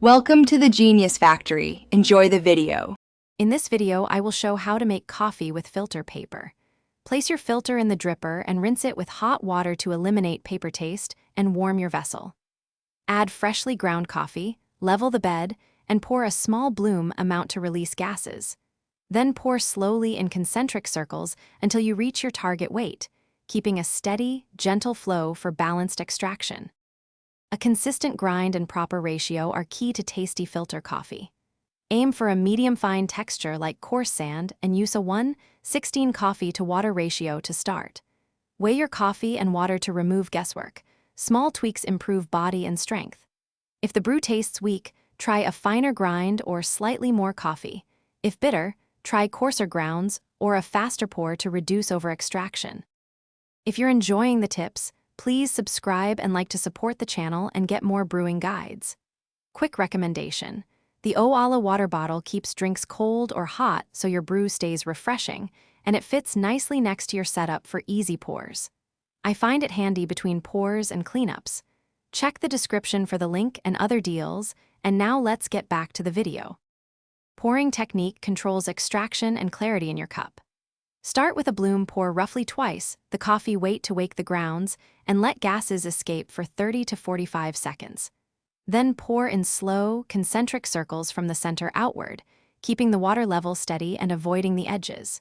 Welcome to the Genius Factory. Enjoy the video. In this video, I will show how to make coffee with filter paper. Place your filter in the dripper and rinse it with hot water to eliminate paper taste and warm your vessel. Add freshly ground coffee, level the bed, and pour a small bloom amount to release gases. Then pour slowly in concentric circles until you reach your target weight, keeping a steady, gentle flow for balanced extraction. A consistent grind and proper ratio are key to tasty filter coffee. Aim for a medium-fine texture like coarse sand and use a 1:16 coffee to water ratio to start. Weigh your coffee and water to remove guesswork. Small tweaks improve body and strength. If the brew tastes weak, try a finer grind or slightly more coffee. If bitter, try coarser grounds or a faster pour to reduce over-extraction. If you're enjoying the tips, please subscribe and like to support the channel and get more brewing guides. Quick recommendation: the Owala water bottle keeps drinks cold or hot so your brew stays refreshing, and it fits nicely next to your setup for easy pours. I find it handy between pours and cleanups. Check the description for the link and other deals, and now let's get back to the video. Pouring technique controls extraction and clarity in your cup. Start with a bloom pour roughly twice the coffee weight to wake the grounds and let gases escape for 30 to 45 seconds. Then pour in slow, concentric circles from the center outward, keeping the water level steady and avoiding the edges.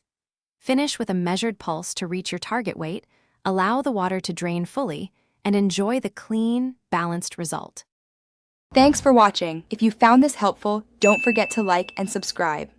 Finish with a measured pulse to reach your target weight, allow the water to drain fully, and enjoy the clean, balanced result. Thanks for watching. If you found this helpful, don't forget to like and subscribe.